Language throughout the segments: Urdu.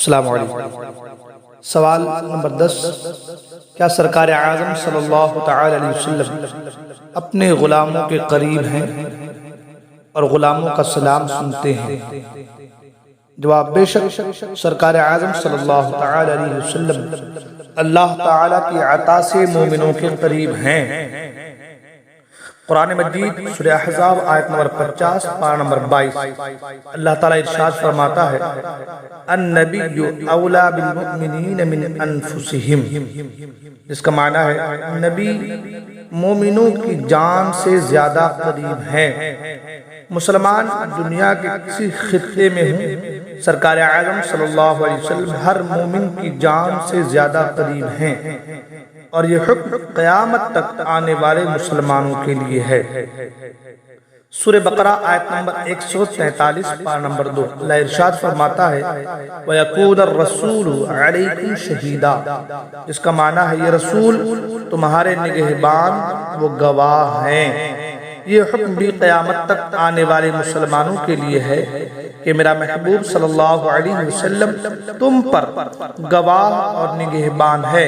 السلام علیکم۔ سوال نمبر 10، کیا سرکار اعظم صلی اللہ تعالی علیہ وسلم اپنے غلاموں کے قریب ہیں اور غلاموں کا سلام سنتے ہیں؟ جواب، بے شک سرکار اعظم صلی اللہ تعالی علیہ وسلم اللہ تعالی کی عطا سے مومنوں کے قریب ہیں۔ قرآن مجید سورہ احزاب آیت نمبر 50 پارہ نمبر 22 اللہ تعالیٰ ارشاد فرماتا ہے، النبی اولا بالمؤمنین من انفسہم، جس کا معنی ہے نبی مومنوں کی جان سے زیادہ قریب ہیں۔ مسلمان دنیا کے کسی خطے میں ہوں، سرکار اعظم صلی اللہ علیہ وسلم ہر مومن کی جان سے زیادہ قریب ہیں، اور یہ حکم قیامت تک آنے والے مسلمانوں کے لیے ہے۔ سورہ بقرہ آیت نمبر 143 پارہ نمبر 2 اللہ ارشاد فرماتا ہے، وَيَقُولَ الرَّسُولُ عَلَيْكُمْ شَهِيدًا، جس کا معنی ہے یہ رسول تمہارے نگہبان و گواہ ہیں۔ یہ حکم بھی قیامت تک آنے والے مسلمانوں کے لیے ہے کہ میرا محبوب صلی اللہ علیہ وسلم تم پر گواہ اور نگہبان ہے،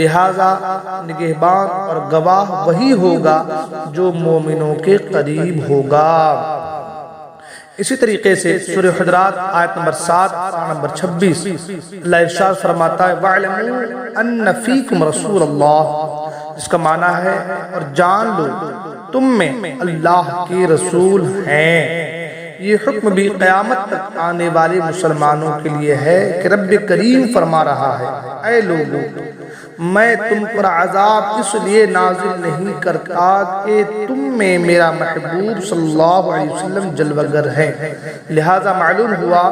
لہذا نگہبان اور گواہ وہی ہوگا جو مومنوں کے قریب ہوگا۔ اسی طریقے سے سورہ حجرات آیت نمبر 7 پارہ نمبر 26 اللہ ارشاد فرماتا ہے، وَاعْلَمُوا أَنَّ فِيكُمْ رَسُولَ اللَّهِ، جس کا معنی ہے اور جان لو تم میں اللہ کے رسول ہیں۔ یہ حکم بھی قیامت تک آنے والے مسلمانوں کے لیے ہے کہ رب کریم فرما رہا ہے، اے لوگو میں تم پر عذاب اس لیے نازل نہیں کرتا کہ تم میں میرا محبوب صلی اللہ علیہ وسلم جلوگر ہے۔ لہذا معلوم ہوا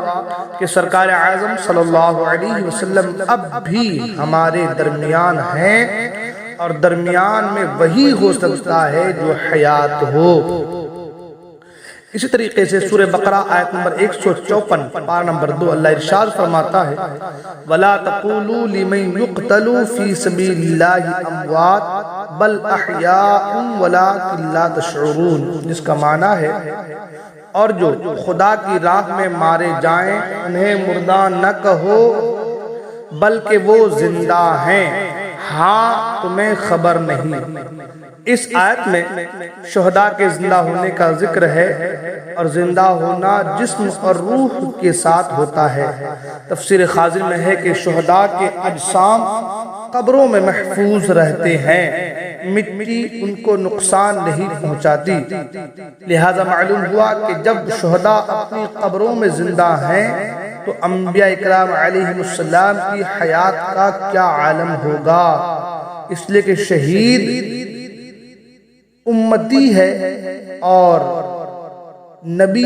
کہ سرکار اعظم صلی اللہ علیہ وسلم اب بھی ہمارے درمیان ہیں، اور درمیان میں وہی ہو سکتا ہے جو حیات ہو۔ اسی طریقے سے سورہ بقرہ آیت نمبر 154 پارہ نمبر 2 اللہ ارشاد فرماتا ہے، وَلَا تَقُولُوا لِمَنْ يُقْتَلُوا فِي سَبِيلِ اللَّهِ أَمْوَاتٌ بَلْ أَحْيَاءٌ وَلَكِنْ لَا تَشْعُرُونَ، جس کا معنی ہے اور جو خدا کی راہ میں مارے جائیں انہیں مردہ نہ کہو بلکہ وہ زندہ ہیں، ہاں تمہیں خبر نہیں۔ اس آیت میں شہداء کے زندہ ہونے کا ذکر ہے، اور زندہ ہونا جسم اور روح کے ساتھ ہوتا ہے۔ تفسیر خازن میں ہے کہ شہداء کے اجسام قبروں میں محفوظ رہتے ہیں، مٹی ان کو نقصان نہیں پہنچاتی، لہذا معلوم ہوا کہ جب شہداء اپنی قبروں میں زندہ ہیں تو انبیاء اکرام علیہ السلام کی حیات کا کیا عالم ہوگا۔ اس لیے کہ شہید امتی ہے، اور نبی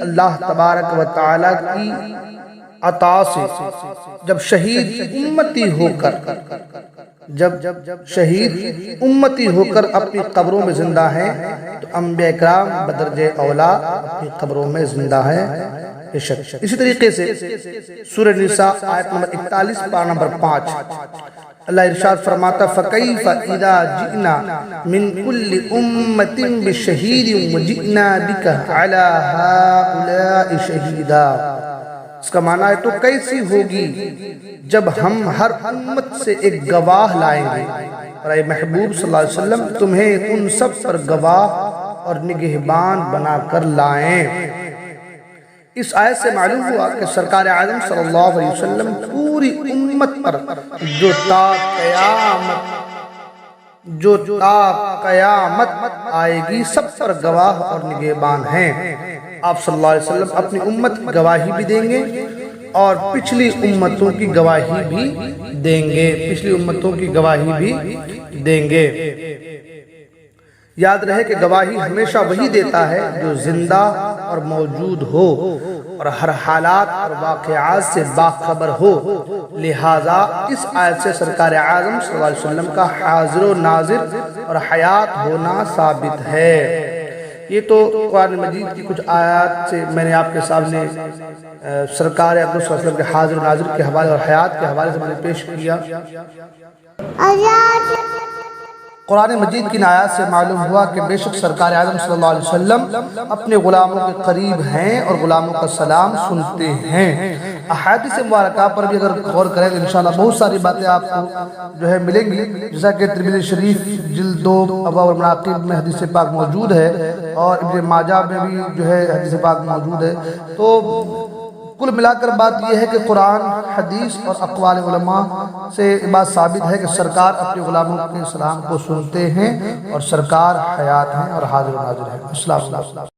اللہ تبارک و تعالی کی عطا سے جب شہید امتی ہو کر اپنی قبروں میں زندہ ہیں تو انبیاء اکرام بدرجہ اولا اپنی قبروں میں زندہ ہیں۔ اسی طریقے سے سورہ نساء آیت نمبر 41 پارہ نمبر 5 اللہ ارشاد فرماتا، فَكَيْفَ إِذَا جِئْنَا مِن كُلِّ أُمَّةٍ بِشَهِيدٍ وَجِئْنَا بِكَ عَلَى هَؤُلَاءِ شَهِيدًا، اس کا معنی ہے تو کیسی ہوگی جب ہم ہر امت سے ایک گواہ لائیں گے، اور اے محبوب صلی اللہ علیہ وسلم تمہیں ان سب پر گواہ اور نگہبان بنا کر لائیں۔ اس آیت سے معلوم ہوا کہ سرکار اعظم صلی اللہ علیہ وسلم پوری امت پر جو تا قیامت آئے گی سب پر گواہ اور نگہبان ہیں۔ آپ صلی اللہ علیہ وسلم اپنی امت کی گواہی بھی دیں گے اور پچھلی امتوں کی گواہی بھی دیں گے۔ یاد رہے کہ گواہی ہمیشہ وہی دیتا ہے جو زندہ اور موجود ہو اور ہر حالات اور واقعات سے باخبر ہو، لہٰذا اس آیت سے سرکار اعظم صلی اللہ علیہ وسلم کا حاضر و ناظر اور حیات ہونا ثابت ہے۔ یہ تو قرآن مجید کی کچھ آیات سے میں نے آپ کے سامنے سرکار اقدس صلی اللہ علیہ وسلم کے حاضر و ناظر کے حوالے اور حیات کے حوالے سے میں نے پیش کیا۔ قرآن مجید کی آیات سے معلوم ہوا کہ بے شک سرکار اعظم صلی اللہ علیہ وسلم اپنے غلاموں کے قریب ہیں اور غلاموں کا سلام سنتے ہیں۔ احادیث مبارکہ پر بھی اگر غور کریں تو انشاءاللہ بہت ساری باتیں آپ کو جو ہے ملیں گی، جیسا کہ ترمذی شریف جلد 2 ابواب المناقب میں حدیث پاک موجود ہے، اور ابن ماجہ میں بھی جو ہے حدیث پاک موجود ہے۔ تو کل ملا کر بات یہ ہے کہ قرآن، حدیث اور اقوال علماء سے بات ثابت ہے کہ سرکار اپنے غلاموں کے سلام کو سنتے ہیں، اور سرکار حیات ہیں اور حاضر و ناظر ہیں۔ السلام علیکم۔